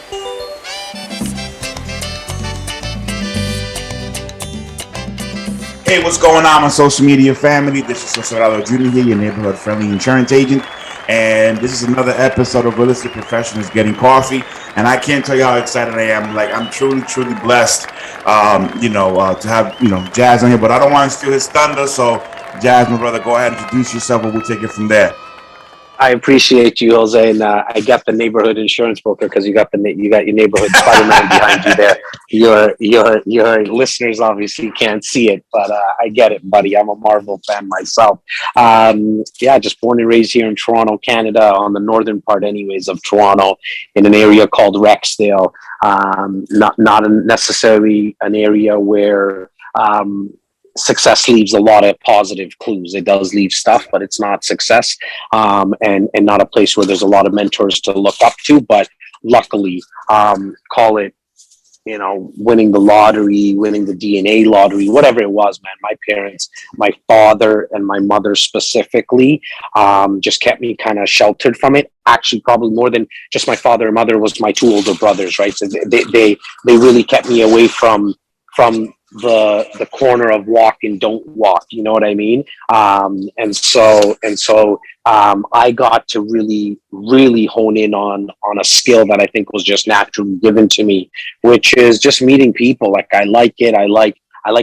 Hey, what's going on, my social media family? This is Cesarado Jr. here, your neighborhood friendly insurance agent. And this is another episode of Real Estate Professionals Getting Coffee. And I can't tell you how excited I am. Like, I'm truly, truly blessed, to have, Jas on here. But I don't want to steal his thunder. So, Jas, my brother, go ahead and introduce yourself and we'll take it from there. I appreciate you, Jose, and I got the neighborhood insurance broker because you got your neighborhood Spider-Man behind you there. Your listeners obviously can't see it, but I get it, buddy. I'm a Marvel fan myself. Just born and raised here in Toronto, Canada, on the northern part, anyways, of Toronto, in an area called Rexdale. Not necessarily an area where success leaves a lot of positive clues. It does leave stuff, but it's not success, and not a place where there's a lot of mentors to look up to. But luckily, call it, winning the lottery, winning the DNA lottery, whatever it was, man. My parents, my father and my mother specifically, just kept me kind of sheltered from it. Actually, probably more than just my father and mother was my two older brothers, right? So they really kept me away from the corner of walk and don't walk, you know what I mean? And so I got to really hone in on a skill that I think was just naturally given to me, which is just meeting people. Like, I like it. I like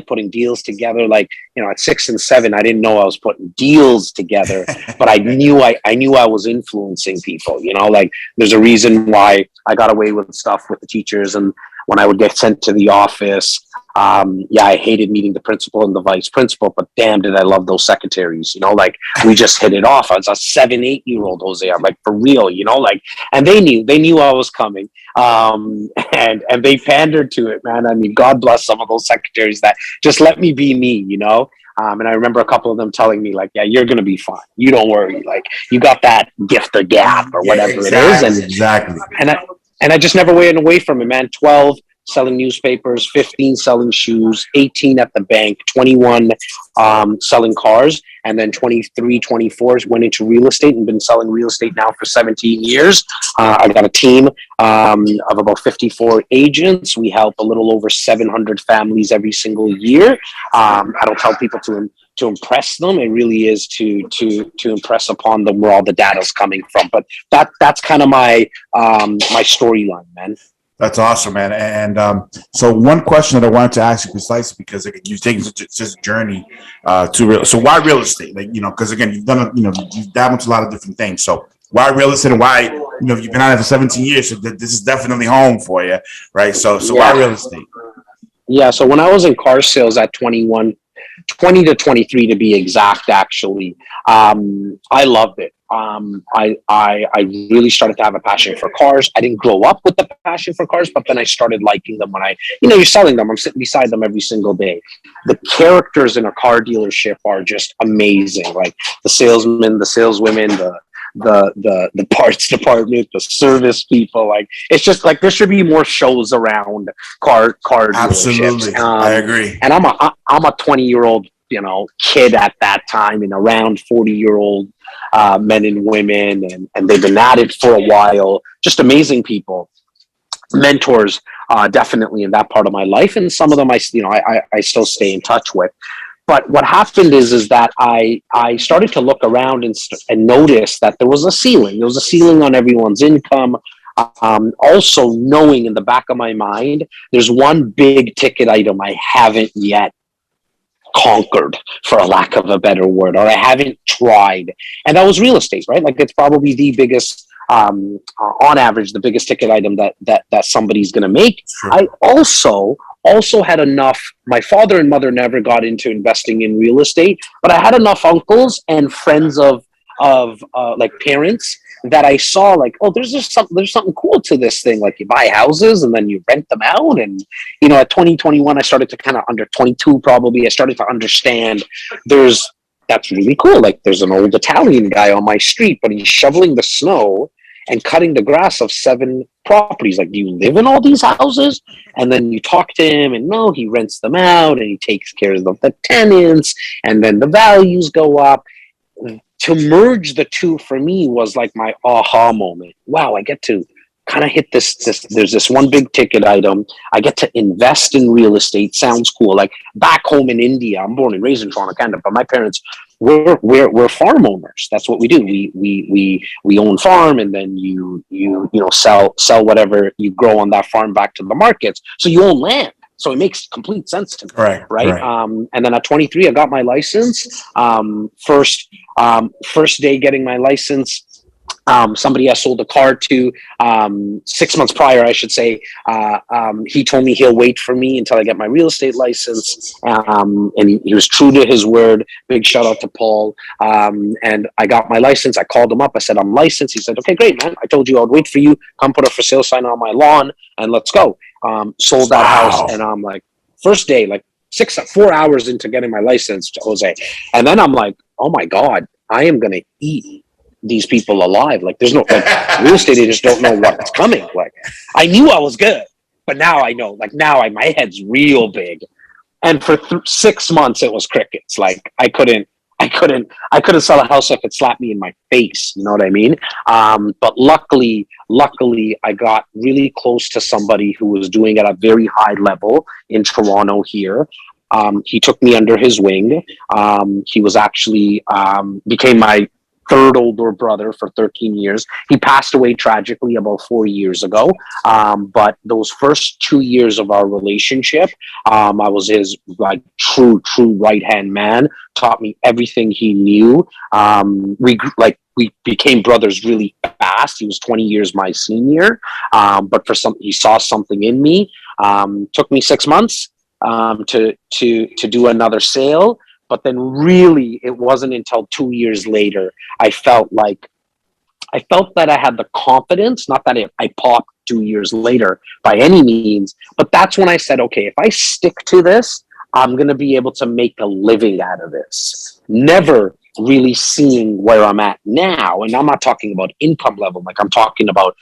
putting deals together. Like, at 6 and 7, I didn't know I was putting deals together, but I knew I was influencing people, like, there's a reason why I got away with stuff with the teachers. And when I would get sent to the office, I hated meeting the principal and the vice principal, but damn, did I love those secretaries, like, we just hit it off. I was a 7-8-year-old, Jose. I'm like, for real, and they knew I was coming. And they pandered to it, man. I mean, God bless some of those secretaries that just let me be me, and I remember a couple of them telling me, like, yeah, you're going to be fine. You don't worry. Like, you got that gift of gab or whatever it is. And exactly. And I just never went away from it, man. 12 selling newspapers, 15 selling shoes, 18 at the bank, 21 selling cars, and then 23, 24 went into real estate and been selling real estate now for 17 years. I got a team of about 54 agents. We help a little over 700 families every single year. I don't tell people to impress them. It really is to impress upon them where all the data's coming from. But that's kind of my my storyline, man. That's awesome, man. And so one question that I wanted to ask you precisely, because you've taken such a journey to real. So why real estate? Like, because again, you've done, you've dabbled into a lot of different things. So why real estate, and why, you've been on it for 17 years. So this is definitely home for you, right? So why real estate? Yeah. So when I was in car sales at 20 to 23 to be exact, actually, I loved it. I really started to have a passion for cars. I didn't grow up with the passion for cars, but then I started liking them when you're selling them. I'm sitting beside them every single day. The characters in a car dealership are just amazing. Like, the salesmen, the saleswomen, the parts department, the service people. Like, it's just like there should be more shows around car Absolutely. dealerships. I agree. And I'm a 20-year-old kid at that time, and around 40-year-old men and women, and they've been at it for a while. Just amazing people, mentors, definitely in that part of my life, and some of them I still stay in touch with. But what happened is that I started to look around and notice that there was a ceiling. There was a ceiling on everyone's income. Also knowing in the back of my mind, there's one big ticket item I haven't yet conquered, for a lack of a better word, or I haven't tried. And that was real estate, right? Like, it's probably the biggest, on average, the biggest ticket item that somebody's going to make. Sure. I also had enough. My father and mother never got into investing in real estate, but I had enough uncles and friends of like parents that I saw, like, oh, there's something cool to this thing. Like, you buy houses and then you rent them out. And, at 2021, I started to kind of, under 22 probably, I started to understand that's really cool. Like, there's an old Italian guy on my street, but he's shoveling the snow and cutting the grass of 7 properties. Like, do you live in all these houses? And then you talk to him, and no, he rents them out and he takes care of the tenants, and then the values go up. To merge the two for me was like my aha moment. Wow, I get to kind of hit this, there's this one big ticket item. I get to invest in real estate. Sounds cool. Like back home in India, I'm born and raised in Toronto, Canada, but my parents, we're farm owners. That's what we do. We own farm, and then you know, sell whatever you grow on that farm back to the markets. So you own land. So it makes complete sense to me, right? And then at 23, I got my license. First day getting my license, somebody I sold a car to 6 months prior, I should say. He told me he'll wait for me until I get my real estate license, and he was true to his word. Big shout out to Paul. And I got my license. I called him up. I said, I'm licensed. He said, okay, great, man. I told you I'd wait for you. Come put a for sale sign on my lawn and let's go. Sold that house, and I'm like, first day, like 4 hours into getting my license, to Jose, and then I'm like, oh my God, I am gonna eat these people alive. Like, there's no, like, real estate agents don't know what's coming. Like, I knew I was good, but now I know. Like, now my head's real big, and for 6 months it was crickets. Like, I couldn't sell a house if it slapped me in my face. You know what I mean? But luckily, I got really close to somebody who was doing it at a very high level in Toronto here. He took me under his wing. He was actually became my third older brother for 13 years. He passed away tragically about 4 years ago. But those first 2 years of our relationship, I was his like true right-hand man, taught me everything he knew. We became brothers really fast. He was 20 years my senior. But he saw something in me. Took me 6 months to do another sale. But then really, it wasn't until 2 years later, I felt that I had the confidence, not that I popped 2 years later by any means, but that's when I said, okay, if I stick to this, I'm going to be able to make a living out of this. Never really seeing where I'm at now. And I'm not talking about income level. Like, I'm talking about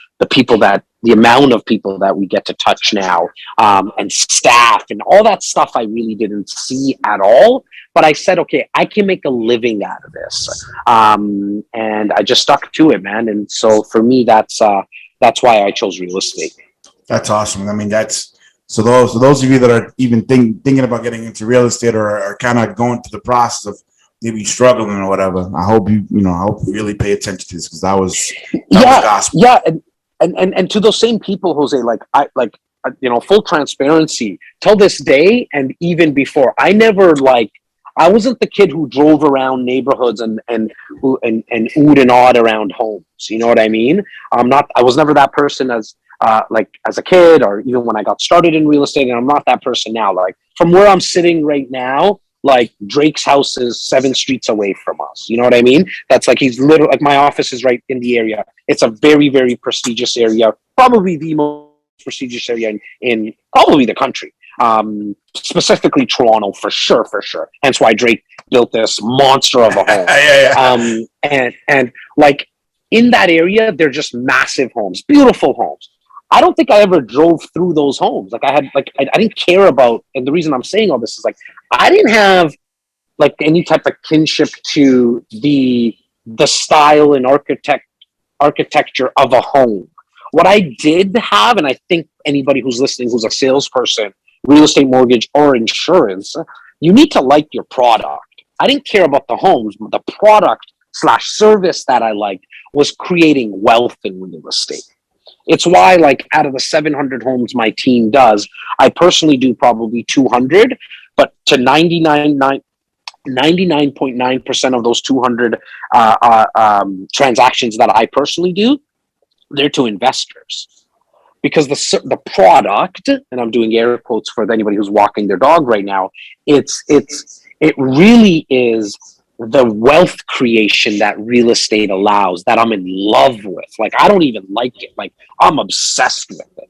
the amount of people that we get to touch now, and staff and all that stuff I really didn't see at all. But I said, okay, I can make a living out of this. And I just stuck to it, man. And so for me, that's why I chose real estate. That's awesome. I mean, so those of you that are even thinking about getting into real estate, or are kind of going through the process of maybe struggling or whatever, I hope you really pay attention to this, because that was gospel. Yeah. And to those same people, Jose, full transparency, till this day and even before, I wasn't the kid who drove around neighborhoods and oohed and awed around homes. You know what I mean? I was never that person as a kid, or even when I got started in real estate, and I'm not that person now. Like, from where I'm sitting right now, like, Drake's house is 7 streets away from us. You know what I mean? That's like, he's literally, like, my office is right in the area. It's a very, very prestigious area, probably the most prestigious area in probably the country. Specifically Toronto, for sure. Hence why Drake built this monster of a home. And like, in that area, they're just massive homes, beautiful homes. I don't think I ever drove through those homes. Like, I didn't care about, and the reason I'm saying all this is, like, I didn't have like any type of kinship to the style and architecture of a home. What I did have, and I think anybody who's listening who's a salesperson, real estate, mortgage, or insurance, you need to like your product. I didn't care about the homes, but the product/service that I liked was creating wealth in real estate. It's why, like, out of the 700 homes my team does, I personally do probably 200, but to 99.9% of those 200 transactions that I personally do, they're to investors. Because the product, and I'm doing air quotes for anybody who's walking their dog right now, it really is the wealth creation that real estate allows, that I'm in love with. Like, I don't even like it. Like, I'm obsessed with it.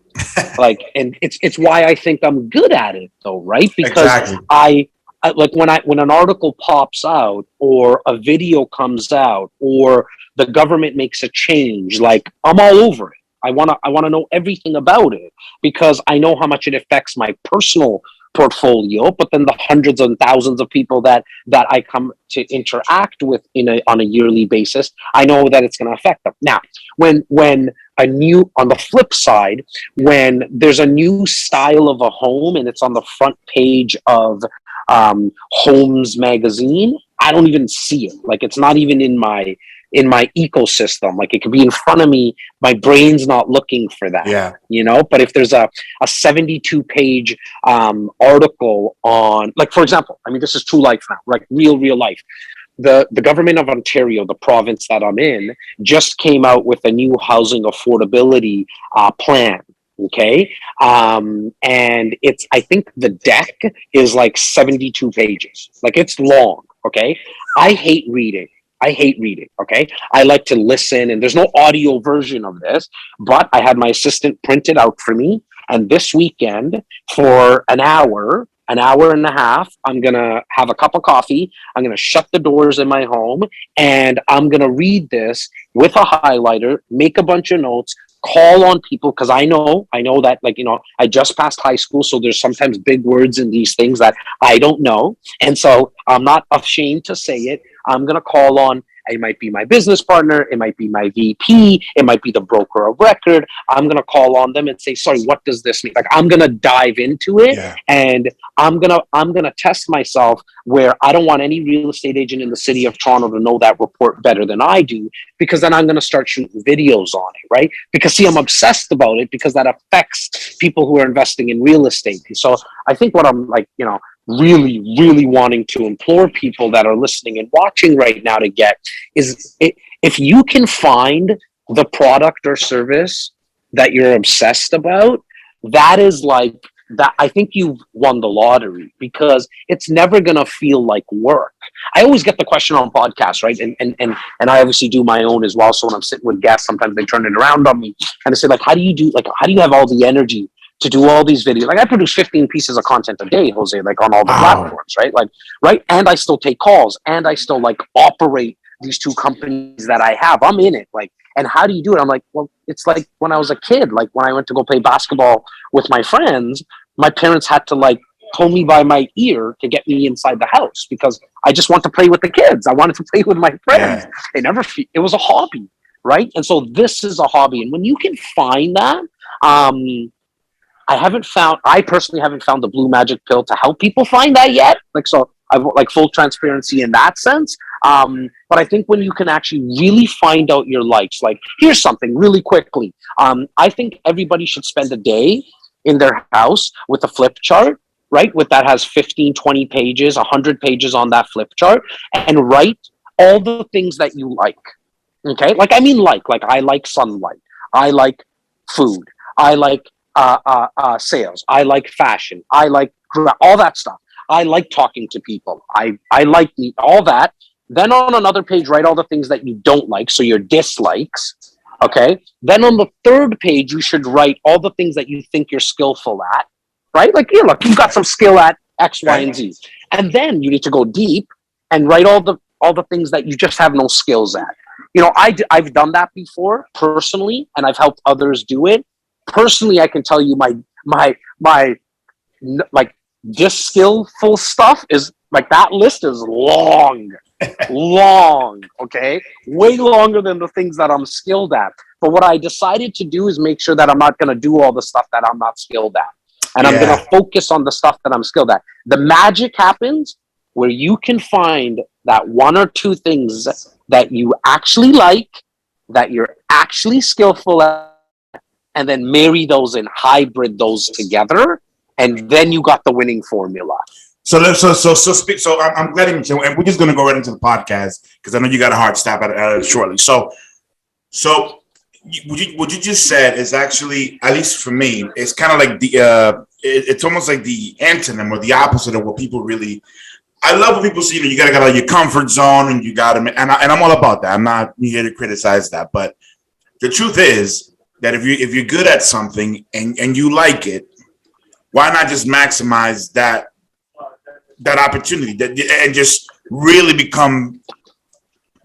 Like, and it's why I think I'm good at it, though, right? Because exactly. I like, when an article pops out, or a video comes out, or the government makes a change, like, I'm all over it. I want to know everything about it, because I know how much it affects my personal portfolio, but then the hundreds and thousands of people that I come to interact with on a yearly basis, I know that it's going to affect them. Now, when on the flip side, when there's a new style of a home and it's on the front page of Homes magazine, I don't even see it. Like, it's not even in my ecosystem. Like, it could be in front of me, my brain's not looking for that. Yeah. But if there's a 72 page article on, like, for example, I mean, this is true life now, like real life. The government of Ontario, the province that I'm in, just came out with a new housing affordability plan. Okay. And I think the deck is like 72 pages. Like, it's long. Okay. I hate reading. Okay. I like to listen, and there's no audio version of this, but I had my assistant print it out for me. And this weekend, for an hour and a half, I'm going to have a cup of coffee. I'm going to shut the doors in my home, and I'm going to read this with a highlighter, make a bunch of notes, call on people, because I know that, like, I just passed high school, so there's sometimes big words in these things that I don't know. And so I'm not ashamed to say it. I'm going to call on, it might be my business partner, it might be my VP, it might be the broker of record. I'm going to call on them and say, sorry, what does this mean? Like, I'm going to dive into it. Yeah. And I'm going to test myself, where I don't want any real estate agent in the city of Toronto to know that report better than I do, because then I'm going to start shooting videos on it, right? Because, see, I'm obsessed about it, because that affects people who are investing in real estate. And so I think what I'm, like, really wanting to implore people that are listening and watching right now to get is, if you can find the product or service that you're obsessed about, that is like that. I think you've won the lottery, because it's never going to feel like work. I always get the question on podcasts, right? And I obviously do my own as well. So when I'm sitting with guests, sometimes they turn it around on me and they say, like, how do you have all the energy to do all these videos? Like, I produce 15 pieces of content a day, Jose, like, on all the platforms, right? Like, right. And I still take calls, and I still, like, operate these two companies that I have. I'm in it. Like, and how do you do it? I'm like, well, it's like when I was a kid, like, when I went to go play basketball with my friends, my parents had to, like, pull me by my ear to get me inside the house, because I just want to play with the kids. I wanted to play with my friends. Yeah. It was a hobby. Right. And so this is a hobby. And when you can find that, I personally haven't found the blue magic pill to help people find that yet. Like, so I've, like, full transparency in that sense. But I think when you can actually really find out your likes, like, here's something really quickly. I think everybody should spend a day in their house with a flip chart, right? That has 15, 20 pages, 100 pages on that flip chart, and write all the things that you like. Okay. Like, I mean, like I like sunlight. I like food. I like sales. I like fashion. I like all that stuff. I like talking to people. I like all that. Then on another page, write all the things that you don't like, so your dislikes. Okay. Then on the third page, you should write all the things that you think you're skillful at. Right? Like, look, you've got some skill at X, Y, and Z. And then you need to go deep and write all the things that you just have no skills at. I've done that before personally, and I've helped others do it. Personally, I can tell you my like, just skillful stuff is, like, that list is long, okay? Way longer than the things that I'm skilled at. But what I decided to do is make sure that I'm not going to do all the stuff that I'm not skilled at. And I'm going to focus on the stuff that I'm skilled at. The magic happens where you can find that one or two things that you actually like, that you're actually skillful at, and then marry those and hybrid those together, and then you got the winning formula. So I'm glad you, and we're just going to go right into the podcast, because I know you got a hard stop at it shortly. So what you just said is actually, at least for me, it's kind of like it's almost like the antonym or the opposite of what people really. I love when people say, you got to get out of your comfort zone, and you got to, and I'm all about that. I'm not here to criticize that, but the truth is that if you're good at something and you like it, why not just maximize that opportunity and just really become,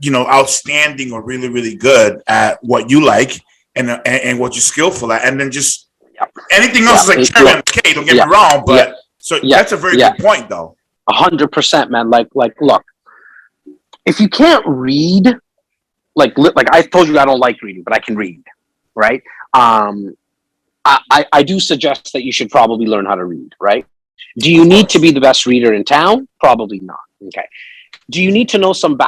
outstanding or really, really good at what you like and what you're skillful at, and then just anything else is like cherry on the cake. Don't get me wrong, but that's a very good point, though. 100%, man. Like, look, if you can't read, like I told you, I don't like reading, but I can read, right? I do suggest that you should probably learn how to read, right? Do you Of need to course. be the best reader in town? Probably not. Okay. Do you need to know some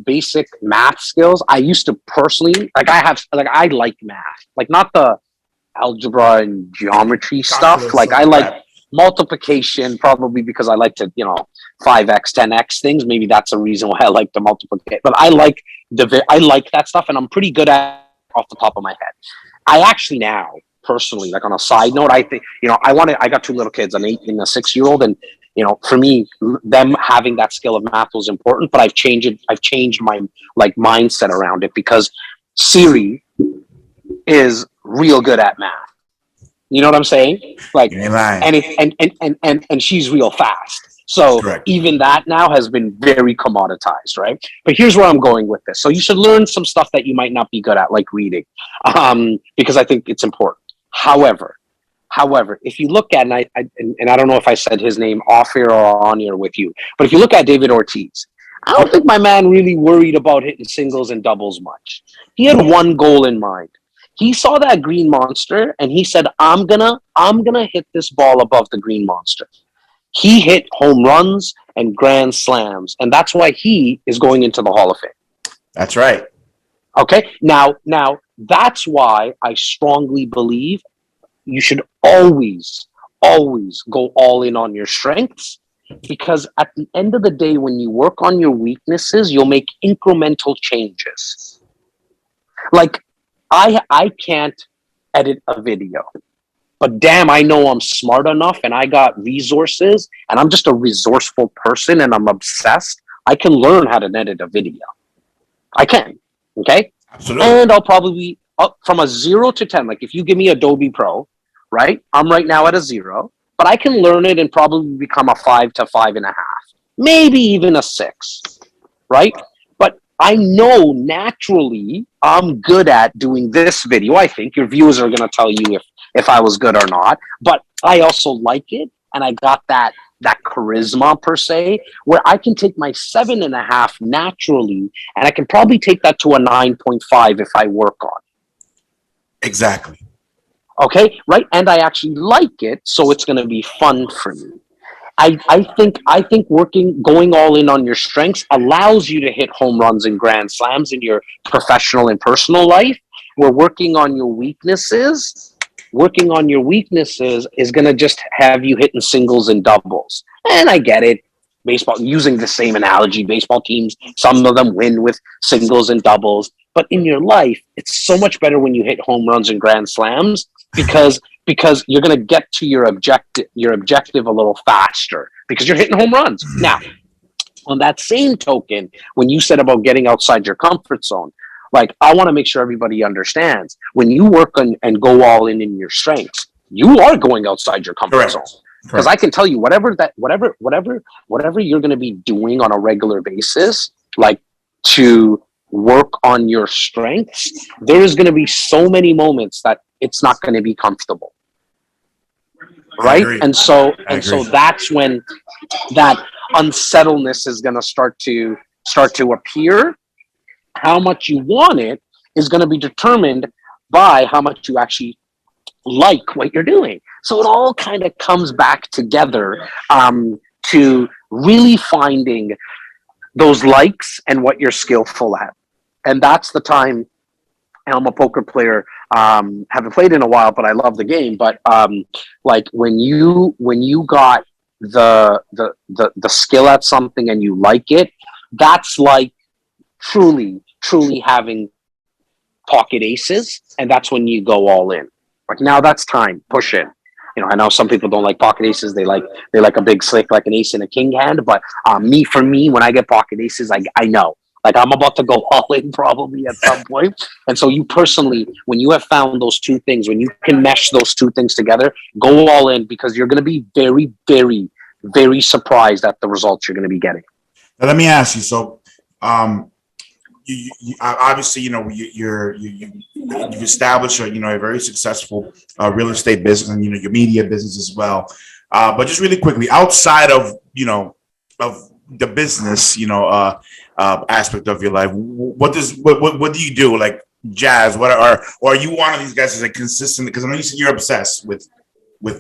basic math skills? I used to personally, I like math, like not the algebra and geometry stuff. Calculus Like and I all like that. multiplication probably because I like to, 5x, 10x things. Maybe that's a reason why I like to multiply. But I like that stuff, and I'm pretty good at it off the top of my head. I actually now personally, like on a side note, I think I got two little kids, an 8 and a 6-year-old, and for me, them having that skill of math was important. But I've changed it. I've changed my like mindset around it because Siri is real good at math. You know what I'm saying? Like, You ain't lying. and she's real fast. So Correct. even that now has been very commoditized, right? But here's where I'm going with this. So you should learn some stuff that you might not be good at, like reading, because I think it's important. However, if you look at, and I don't know if I said his name off air or on air with you, but if you look at David Ortiz, I don't think my man really worried about hitting singles and doubles much. He had one goal in mind. He saw that green monster and he said, I'm gonna hit this ball above the green monster. He hit home runs and grand slams, and that's why he is going into the Hall of Fame. That's right. Okay. Now that's why I strongly believe you should always go all in on your strengths, because at the end of the day, when you work on your weaknesses, you'll make incremental changes. Like I can't edit a video, but damn, I know I'm smart enough and I got resources and I'm just a resourceful person and I'm obsessed. I can learn how to edit a video. I can. Okay. Absolutely. And I'll probably be up from a 0 to 10. Like if you give me Adobe Pro, right? I'm right now at a 0, but I can learn it and probably become a 5 to 5.5, maybe even a 6, right? But I know naturally I'm good at doing this video. I think your viewers are going to tell you if I was good or not, but I also like it. And I got that charisma per se, where I can take my 7.5 naturally, and I can probably take that to a 9.5 if I work on it. Exactly. Okay, right? And I actually like it, so it's going to be fun for me. I think going all in on your strengths allows you to hit home runs and grand slams in your professional and personal life. Where working on your weaknesses is going to just have you hitting singles and doubles. And I get it. Baseball, using the same analogy, baseball teams, some of them win with singles and doubles. But in your life, it's so much better when you hit home runs and grand slams because you're going to get to your objective a little faster because you're hitting home runs. Now, on that same token, when you said about getting outside your comfort zone, like I want to make sure everybody understands when you work on and go all in your strengths, you are going outside your comfort Correct. zone. Because I can tell you whatever you're going to be doing on a regular basis, like to work on your strengths, there is going to be so many moments that it's not going to be comfortable, right? And so that's when that unsettledness is going to start to appear. How much you want it is going to be determined by how much you actually like what you're doing. So it all kind of comes back together to really finding those likes and what you're skillful at. And that's the time. I'm a poker player. Haven't played in a while, but I love the game. But like when you got the skill at something and you like it, that's like truly having pocket aces, and that's when you go all in. Like now that's time, push in. I know some people don't like pocket aces. They like a big slick, like an ace and a king hand. But for me, when I get pocket aces, I know, like I'm about to go all in probably at some point. And so you personally, when you have found those two things, when you can mesh those two things together, go all in because you're going to be very, very, very surprised at the results you're going to be getting. Now, let me ask you. So, you obviously, you've established a very successful real estate business and your media business as well. But just really quickly, outside of of the business aspect of your life, what do you do? Like Jazz, what or are you one of these guys that's like consistent? Because I know you said you're obsessed with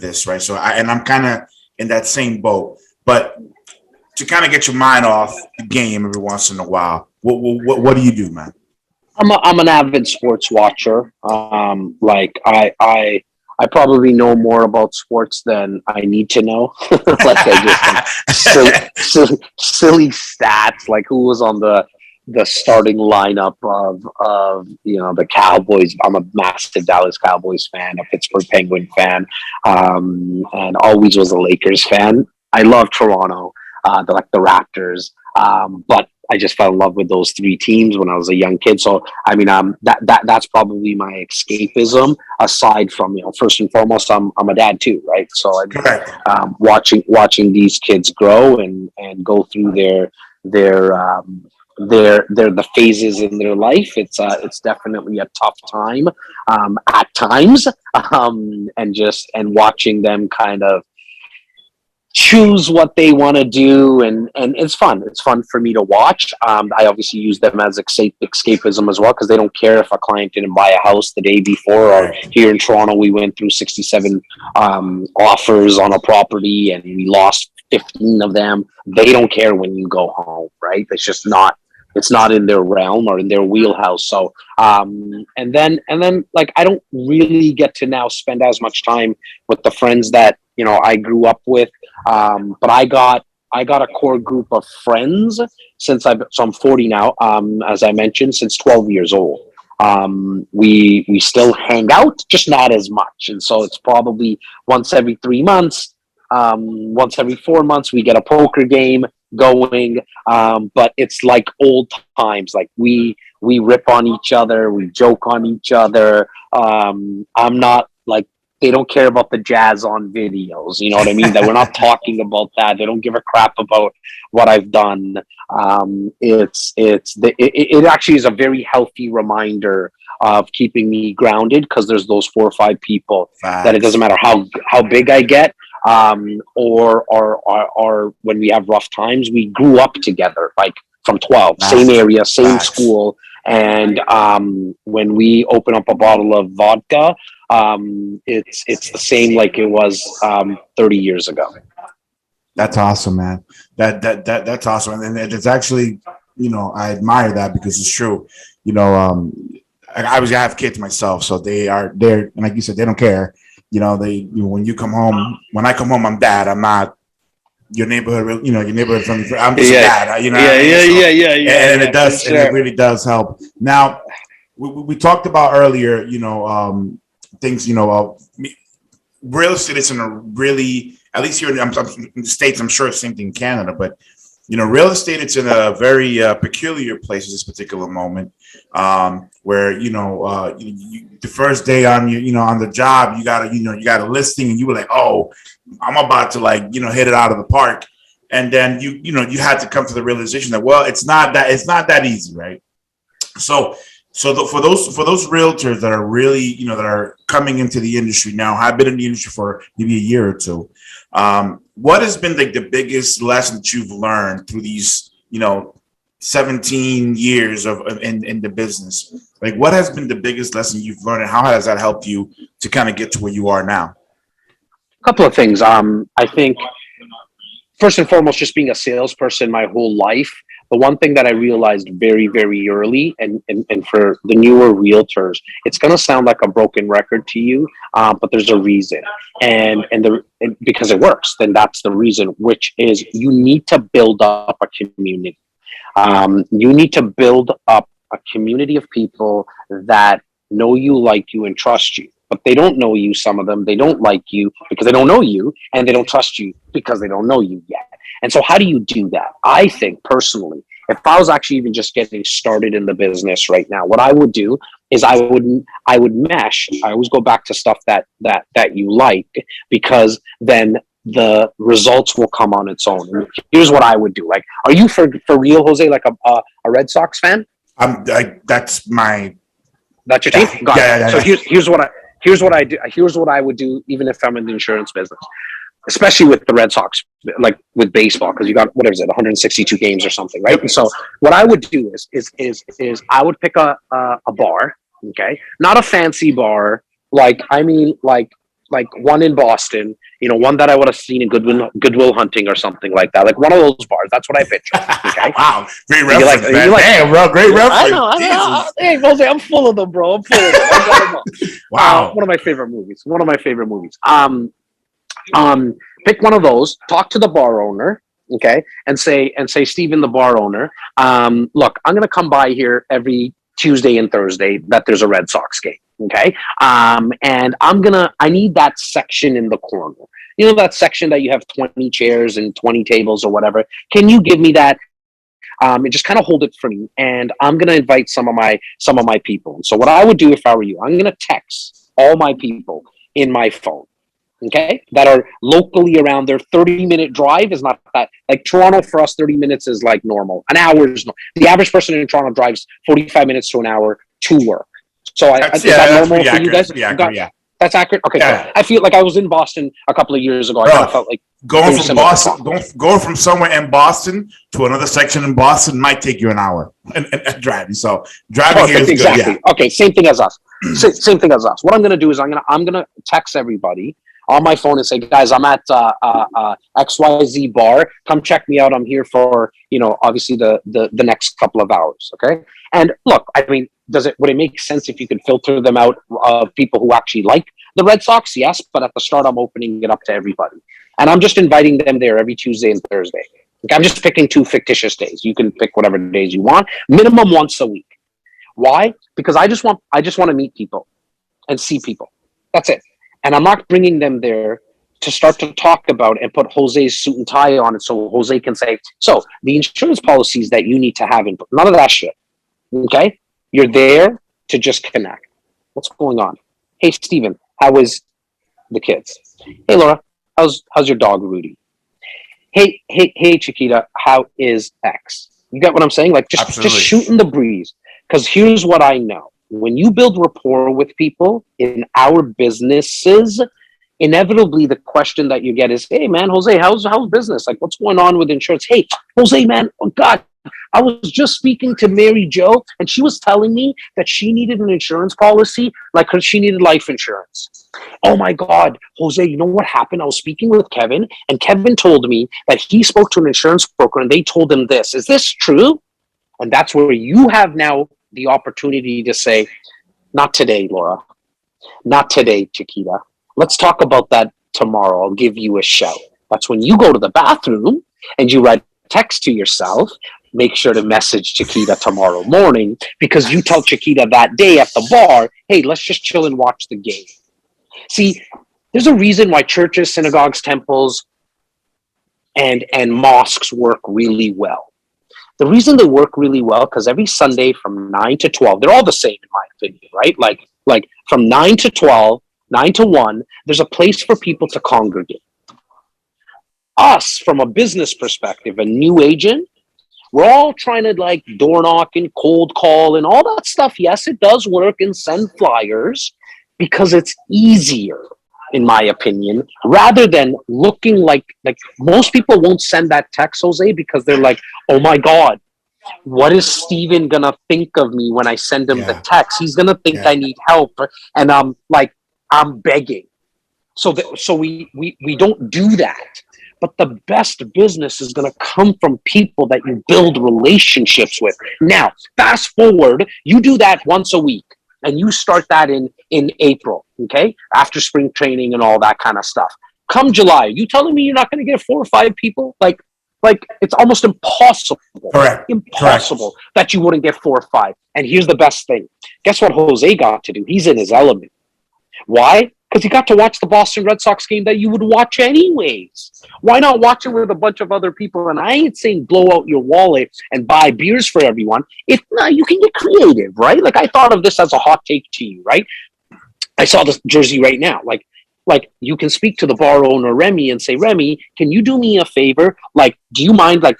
this, right? So I'm kind of in that same boat, but to kind of get your mind off the game every once in a while, what do you do, man? I'm an avid sports watcher. Like I probably know more about sports than I need to know. Like I just like silly stats, like who was on the starting lineup of the Cowboys. I'm a massive Dallas Cowboys fan, a Pittsburgh Penguin fan, and always was a Lakers fan. I love Toronto, the Raptors, but I just fell in love with those three teams when I was a young kid. So I mean, that's probably my escapism. Aside from first and foremost, I'm a dad too, right? So I mean, Correct. watching these kids grow and go through their the phases in their life. It's definitely a tough time at times, and watching them kind of choose what they want to do, and it's fun for me to watch. I obviously use them as escapism as well, because they don't care if a client didn't buy a house the day before, or Right. here in Toronto we went through 67 offers on a property and we lost 15 of them. They don't care when you go home, right? It's not in their realm or in their wheelhouse. So and then like I don't really get to now spend as much time with the friends that I grew up with. But I got a core group of friends so I'm 40 now. As I mentioned, since 12 years old. We still hang out, just not as much, and so it's probably once every 3 months, once every 4 months, we get a poker game going. But it's like old times. Like we rip on each other, we joke on each other. I'm not like they don't care about the jazz on videos. You know what I mean? That we're not talking about that. They don't give a crap about what I've done. It actually is a very healthy reminder of keeping me grounded, because there's those 4 or 5 people that it doesn't Facts. matter how big I get, or when we have rough times, we grew up together, like from 12, same Facts. area, same Facts. school. And when we open up a bottle of vodka, it's the same like it was 30 years ago. That's awesome, man. That's awesome, and it's actually, I admire that because it's true. You know, I have kids myself, so they're and like you said, they don't care. When you come home, when I come home, I'm dad. I'm not your neighborhood. Your neighborhood friendly. I'm just a Yeah, dad. You know what I yeah, mean? yeah, So, yeah, yeah, yeah, and it yeah, for does, and it sure. really does help. Now, we talked about earlier. Things. Real estate is in a really, at least here in the States, I'm sure it's the same thing in Canada, but real estate, it's in a very peculiar place at this particular moment, where the first day on on the job, you got a listing, and you were like, oh, I'm about to hit it out of the park, and then you had to come to the realization that, well, it's not that easy, right? So, for those realtors that are really, that are coming into the industry now, have been in the industry for maybe a year or two, what has been like the biggest lesson that you've learned through these 17 years in the business? Like, what has been the biggest lesson you've learned, and how has that helped you to kind of get to where you are now? A couple of things. I think first and foremost, just being a salesperson my whole life, the one thing that I realized very, very early, and for the newer realtors, it's going to sound like a broken record to you, but there's a reason, and because it works, then that's the reason. Which is you need to build up a community. You need to build up a community of people that know you, like you, and trust you. But they don't know you. Some of them, they don't like you because they don't know you, and they don't trust you because they don't know you yet. And so, how do you do that? I think personally, if I was actually even just getting started in the business right now, what I would do is I would mesh. I always go back to stuff that you like, because then the results will come on its own. And here's what I would do. Like, are you for real, Jose? Like a Red Sox fan? That's my That's your yeah, team. Got it. yeah, yeah, So yeah. here's what I do. Here's what I would do, even if I'm in the insurance business, especially with the Red Sox, like with baseball, because you got, what is it, 162 games or something, right? Yep. And so what I would do is I would pick a bar. Okay, not a fancy bar. Like one in Boston. One that I would have seen in Goodwill Hunting or something like that. Like one of those bars. That's what I picture. Okay. Wow, great reference, man. Damn, bro, great reference. I know. Hey, Jose, I'm full of them, bro. I'm full of them. I got them. Wow. One of my favorite movies. Pick one of those. Talk to the bar owner. Okay, and say, Steven, the bar owner. Look, I'm gonna come by here every Tuesday and Thursday that there's a Red Sox game. Okay, and I need that section in the corner. That section that you have 20 chairs and 20 tables or whatever. Can you give me that? And just kind of hold it for me. And I'm gonna invite some of my people. So what I would do if I were you, I'm gonna text all my people in my phone. Okay, that are locally around their 30-minute drive is not that, like Toronto for us, 30 minutes is like normal. An hour is the average person in Toronto drives 45 minutes to an hour to work. So is that normal for you guys? Yeah. That's accurate. Okay, yeah. So I feel like I was in Boston a couple of years ago. I kind of felt like going from somewhere in Boston to another section in Boston might take you an hour and driving. So driving here is exactly. good. Yeah. Okay, same thing as us. Same thing as us. What I'm going to do is I'm going to text everybody on my phone and say, guys, I'm at XYZ bar. Come check me out. I'm here for, obviously the next couple of hours. Okay. And look, I mean, would it make sense if you could filter them out of people who actually like the Red Sox? Yes. But at the start, I'm opening it up to everybody. And I'm just inviting them there every Tuesday and Thursday. Okay, I'm just picking 2 fictitious days. You can pick whatever days you want, minimum once a week. Why? Because I just want to meet people and see people. That's it. And I'm not bringing them there to start to talk about and put Jose's suit and tie on it so Jose can say, so the insurance policies that you need to have in none of that shit. Okay? You're there to just connect. What's going on? Hey, Steven, how is the kids? Hey, Laura, how's your dog, Rudy? Hey, Chiquita, how is X? You get what I'm saying? Like just shooting the breeze. Because here's what I know. When you build rapport with people in our businesses, inevitably the question that you get is, hey man, Jose, how's business? Like what's going on with insurance? Hey, Jose, man, oh God, I was just speaking to Mary Jo and she was telling me that she needed an insurance policy, like she needed life insurance. Oh my God, Jose, you know what happened? I was speaking with Kevin and Kevin told me that he spoke to an insurance broker and they told him this. Is this true? And that's where you have now the opportunity to say, not today, Laura. Not today, Chiquita. Let's talk about that tomorrow. I'll give you a shout. That's when you go to the bathroom and you write text to yourself. Make sure to message Chiquita tomorrow morning because you tell Chiquita that day at the bar, hey, let's just chill and watch the game. See, there's a reason why churches, synagogues, temples, and mosques work really well. The reason they work really well, because every Sunday from 9 to 12, they're all the same in my opinion, right? Like from 9 to 12, 9 to 1, there's a place for people to congregate. Us, from a business perspective, a new agent, we're all trying to like door knock and cold call and all that stuff. Yes, it does work and send flyers because it's easier, in my opinion, rather than looking like most people won't send that text, Jose, because they're like, oh my God, what is Steven gonna think of me when I send him the text? He's gonna think I need help, and I'm begging. So we don't do that. But the best business is going to come from people that you build relationships with. Now, fast forward, you do that once a week, and you start that in April, okay? After spring training and all that kind of stuff. Come July, you telling me you're not going to get 4 or 5 people? Like it's almost impossible. Correct. Impossible that you wouldn't get 4 or 5. And here's the best thing. Guess what Jose got to do? He's in his element. Why? Because he got to watch the Boston Red Sox game that you would watch anyways. Why not watch it with a bunch of other people? And I ain't saying blow out your wallet and buy beers for everyone. If not, you can get creative, right? Like I thought of this as a hot take to you, right? I saw this jersey right now. Like you can speak to the bar owner Remy and say, Remy, can you do me a favor? Like, do you mind like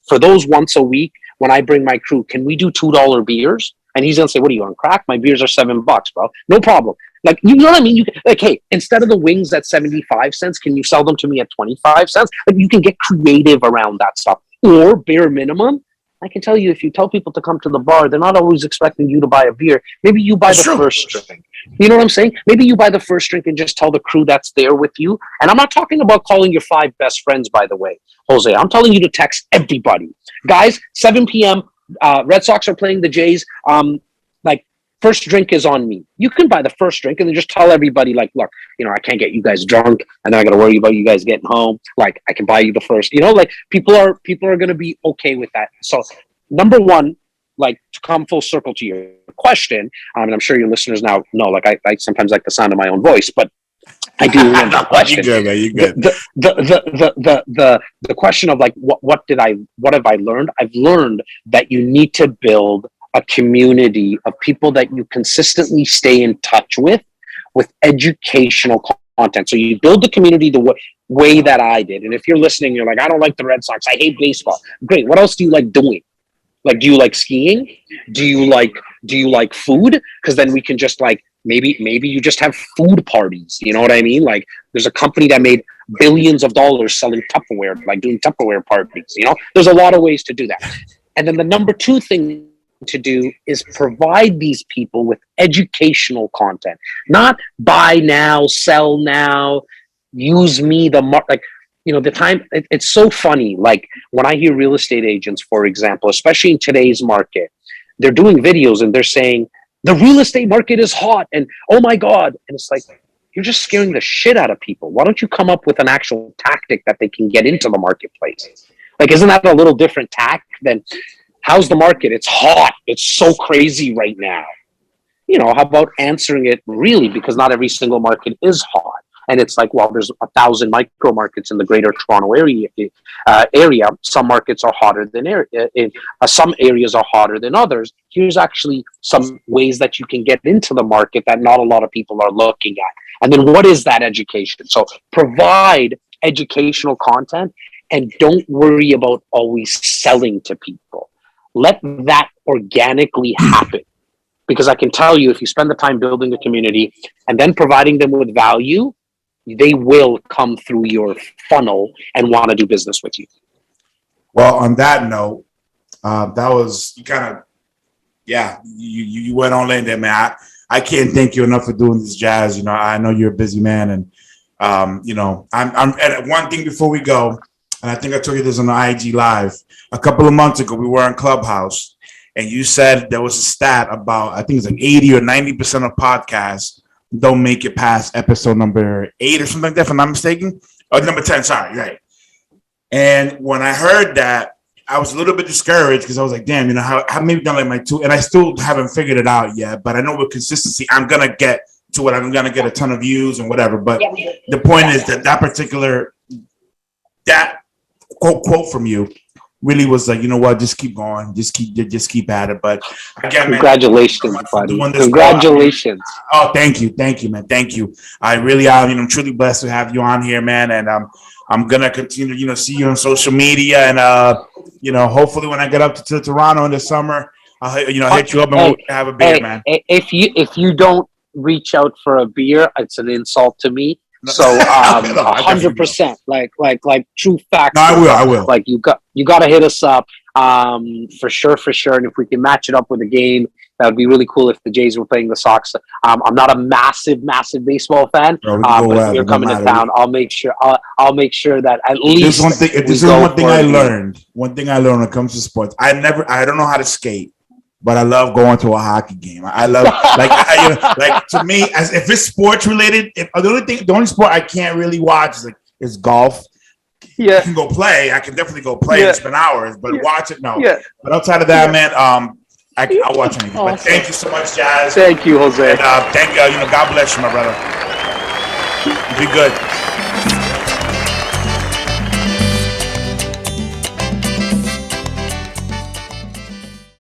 for those once a week when I bring my crew, can we do $2 beers? And he's gonna say, what are you on crack? My beers are $7, bro. No problem. Like, you know what I mean? You can, like, hey, instead of the wings at 75 cents, can you sell them to me at 25 cents? Like, you can get creative around that stuff. Or bare minimum, I can tell you, if you tell people to come to the bar, they're not always expecting you to buy a beer. Maybe you buy the first drink. You know what I'm saying? Maybe you buy the first drink and just tell the crew that's there with you. And I'm not talking about calling your 5 best friends, by the way, Jose. I'm telling you to text everybody. Guys, 7 p.m., Red Sox are playing the Jays. Like, first drink is on me. You can buy the first drink and then just tell everybody, like, look, you know, I can't get you guys drunk, and then I got to worry about you guys getting home. Like, I can buy you the first. You know, like, people are going to be okay with that. So, number one, like, to come full circle to your question, and I'm sure your listeners now know, like, I sometimes like the sound of my own voice, but I do remember the question. You good, man. You good. The question of, like, what have I learned? I've learned that you need to build a community of people that you consistently stay in touch with educational content. So you build the community the way that I did. And if you're listening, you're like, I don't like the Red Sox, I hate baseball. Great. What else do you like doing? Like, do you like skiing? Do you like food? Because then we can just, like, maybe you just have food parties. You know what I mean? Like, there's a company that made billions of dollars selling Tupperware, like doing Tupperware parties. You know, there's a lot of ways to do that. And then the number 2 thing to do is provide these people with educational content, not buy now, sell now, use me, like, you know, the time, it's so funny. Like, when I hear real estate agents, for example, especially in today's market, they're doing videos and they're saying the real estate market is hot and oh my God. And it's like, you're just scaring the shit out of people. Why don't you come up with an actual tactic that they can get into the marketplace? Like, isn't that a little different tack than, how's the market? It's hot. It's so crazy right now. You know, how about answering it really? Because not every single market is hot. And it's like, well, there's 1,000 micro markets in the greater Toronto area. Some markets are hotter than some areas are hotter than others. Here's actually some ways that you can get into the market that not a lot of people are looking at. And then what is that education? So provide educational content and don't worry about always selling to people. Let that organically happen. Because I can tell you, if you spend the time building a community and then providing them with value, they will come through your funnel and want to do business with you. Well, on that note, that was, you kind of, yeah, you went all in there, man. I can't thank you enough for doing this, Jas. You know, I know you're a busy man, and you know, I'm and one thing before we go, and I think I told you this on the IG Live a couple of months ago. We were in Clubhouse, and you said there was a stat about, I think it's like 80 or 90% of podcasts don't make it past episode number 8 or something like that, if I'm not mistaken. Or number 10, sorry, right. And when I heard that, I was a little bit discouraged because I was like, damn, you know, how maybe done like my 2, and I still haven't figured it out yet, but I know with consistency, I'm going to get to it. I'm going to get a ton of views and whatever. But the point is that particular, that quote from you really was like, you know what, just keep going, just keep at it. But again, congratulations, man, buddy. Congratulations. Oh, thank you, man, thank you. I really am, you know, I'm truly blessed to have you on here, man, and I'm gonna continue to, you know, see you on social media, and you know, hopefully when I get up to Toronto in the summer, I'll, you know, hit you up and we'll have a beer, man. If you don't reach out for a beer, it's an insult to me. So 100%, like true facts. No, I will. Like, you got to hit us up, for sure. And if we can match it up with a game, that would be really cool. If the Jays were playing the Sox, I'm not a massive baseball fan, but if you're coming to town, I'll make sure that at least. This is one thing I learned. One thing I learned when it comes to sports, I don't know how to skate. But I love going to a hockey game. I love, like, you know, like, to me, as if it's sports related, the only sport I can't really watch is golf. Yeah, I can go play. I can definitely go play and spend hours, but watch it, no. Yeah. But outside of that, man, I'll watch anything. Awesome. But thank you so much, Jas. Thank you, Jose. And thank you. You know, God bless you, my brother. Be good.